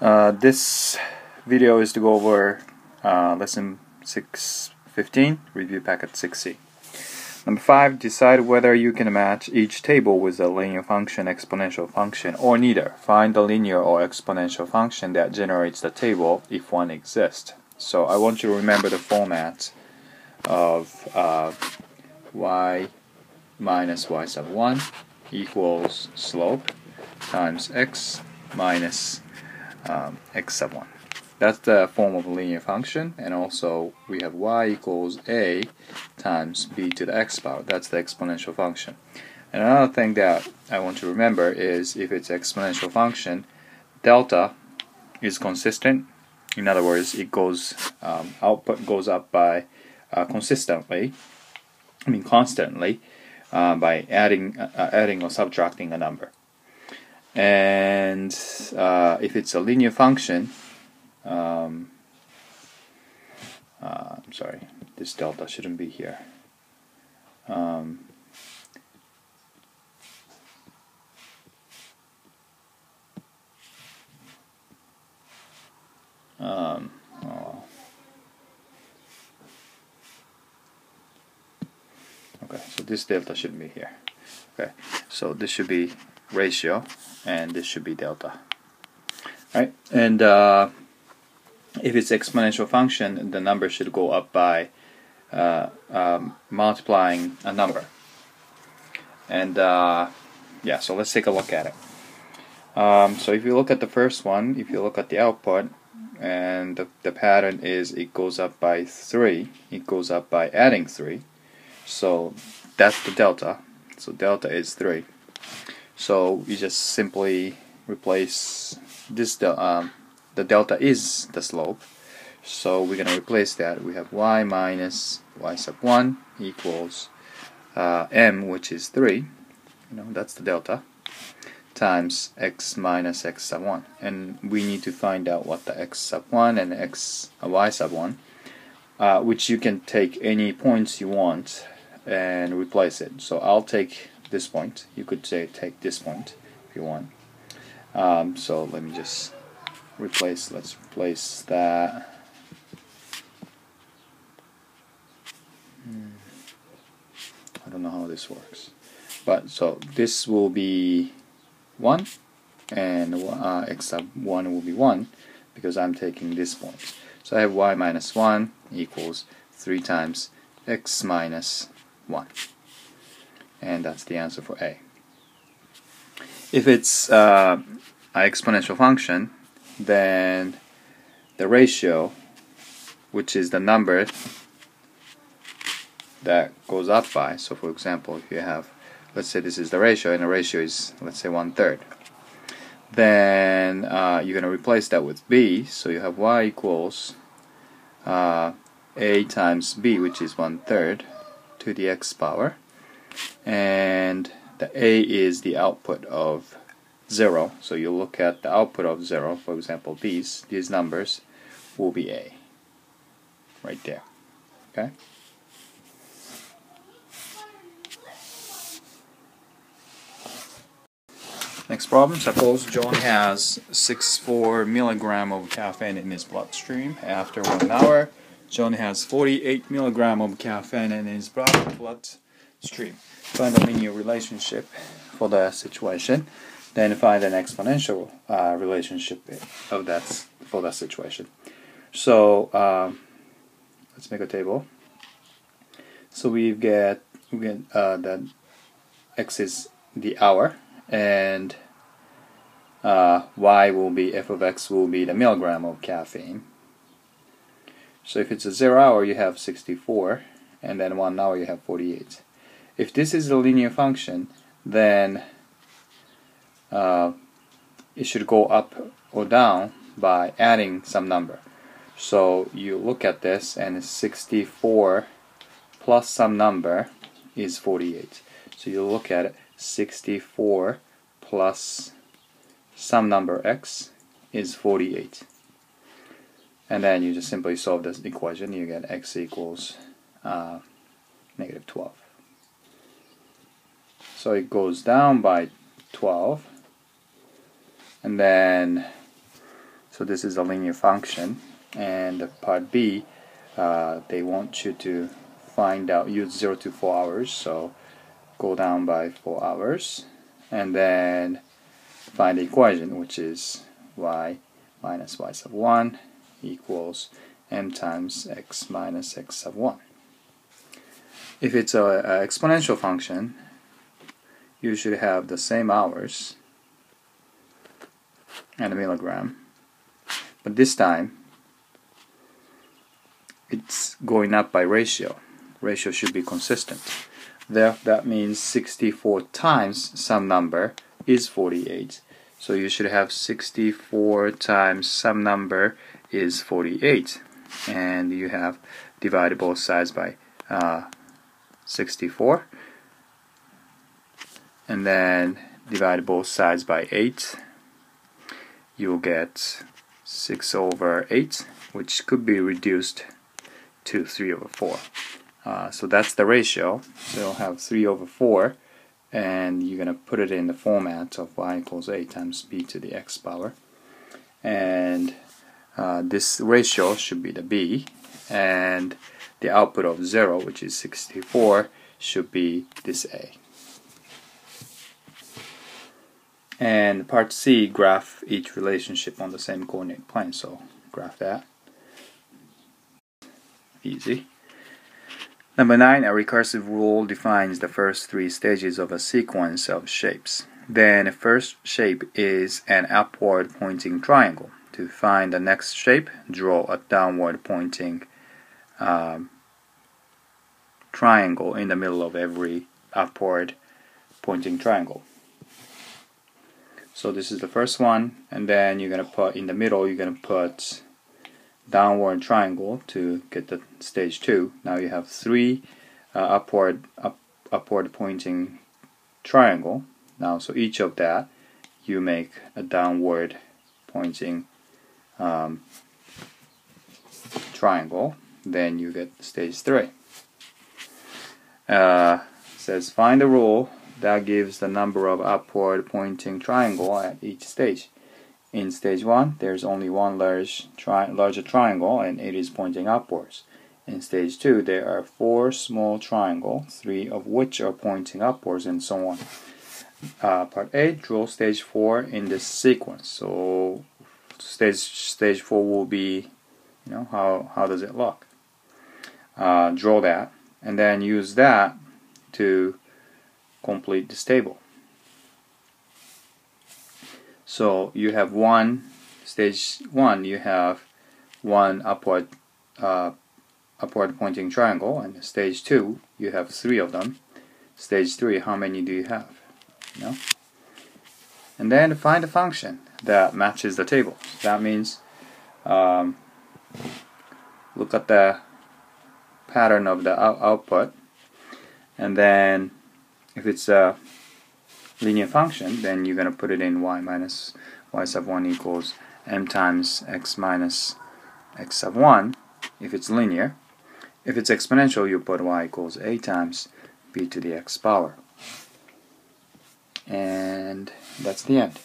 This video is to go over lesson 615, review packet 6C. Number 5, decide whether you can match each table with a linear function, exponential function, or neither. Find the linear or exponential function that generates the table if one exists. So I want you to remember the format of y minus y sub 1 equals slope times x minus x sub 1. That's the form of a linear function, and also we have y equals a times b to the x power. That's the exponential function. And another thing that I want to remember is if it's exponential function, delta is consistent. In other words, it goes output goes up by constantly by adding or subtracting a number. And if it's a linear function, I'm sorry, this delta shouldn't be here. Oh. Okay, so this delta shouldn't be here. Okay, so this should be ratio, and this should be delta. Right, and if it's exponential function, the number should go up by multiplying a number. And yeah, so let's take a look at it. So if you look at the first one, if you look at the output, and the pattern is it goes up by 3, it goes up by adding 3. So that's the delta. So delta is 3. So we just simply replace this. The delta is the slope. So we're going to replace that. We have y minus y sub 1 equals m, which is 3. That's the delta, times x minus x sub 1. And we need to find out what the x sub 1 and y sub 1, which you can take any points you want and replace it. So I'll take this point. You could say take this point if you want. So let me just replace. Let's replace that. I don't know how this works, but so this will be 1, and x sub 1 will be 1 because I'm taking this point. So I have y minus 1 equals 3 times x minus 1, and that's the answer for A. If it's an exponential function, then the ratio, which is the number that goes up by, so for example, if you have, let's say this is the ratio, and the ratio is, let's say, 1/3, then you're going to replace that with b, so you have y equals a times b, which is 1/3 to the x power, and the a is the output of 0, so you look at the output of 0, for example, these numbers will be a, right there. Okay? Next problem. Suppose John has 64 milligrams of caffeine in his bloodstream. After 1 hour, John has 48 milligrams of caffeine in his bloodstream. Find a linear relationship for the situation. Then find an exponential relationship of that for that situation. So let's make a table. So we get that x is the hour, and y will be, f of x will be the milligram of caffeine. So if it's a 0 hour, you have 64, and then 1 hour you have 48. If this is a linear function, then it should go up or down by adding some number. So you look at this, and 64 plus some number is 48. So you look at it, 64 plus some number x is 48. And then you just simply solve this equation. You get x equals negative 12. So it goes down by 12. And then So this is a linear function, and part B, they want you to find out, use 0 to 4 hours, so go down by 4 hours, and then find the equation, which is y minus y sub 1 equals m times x minus x sub 1. If it's an exponential function, you should have the same hours and a milligram, but this time it's going up by ratio. Ratio should be consistent. That means 64 times some number is 48. So you should have 64 times some number is 48, and you have divided both sides by 64, and then divide both sides by 8. You'll get 6 over 8, which could be reduced to 3 over 4. So that's the ratio. So you'll have 3 over 4, and you're going to put it in the format of y equals a times b to the x power. And this ratio should be the b, and the output of 0, which is 64, should be this a. And part C, graph each relationship on the same coordinate plane. So graph that. Easy. Number 9, a recursive rule defines the first 3 stages of a sequence of shapes. Then the first shape is an upward pointing triangle. To find the next shape, draw a downward pointing triangle in the middle of every upward pointing triangle. So this is the first one, and then you're going to put in the middle, you're going to put downward triangle to get the stage 2. Now you have 3 upward pointing triangle. Now, so each of that you make a downward pointing triangle. Then you get stage 3. Says find a rule that gives the number of upward pointing triangle at each stage. In stage 1, there's only one larger triangle, and it is pointing upwards. In stage 2, there are 4 small triangles, 3 of which are pointing upwards, and so on. Part A, draw stage 4 in this sequence. So stage 4 will be, how does it look? Draw that, and then use that to complete this table. So you have stage 1, you have one upward pointing triangle, and stage 2, you have 3 of them. Stage 3, how many do you have? And then find a function that matches the table. That means look at the pattern of the output, and then if it's a linear function, then you're going to put it in y minus y sub 1 equals m times x minus x sub 1 if it's linear. If it's exponential, you put y equals a times b to the x power. And that's the end.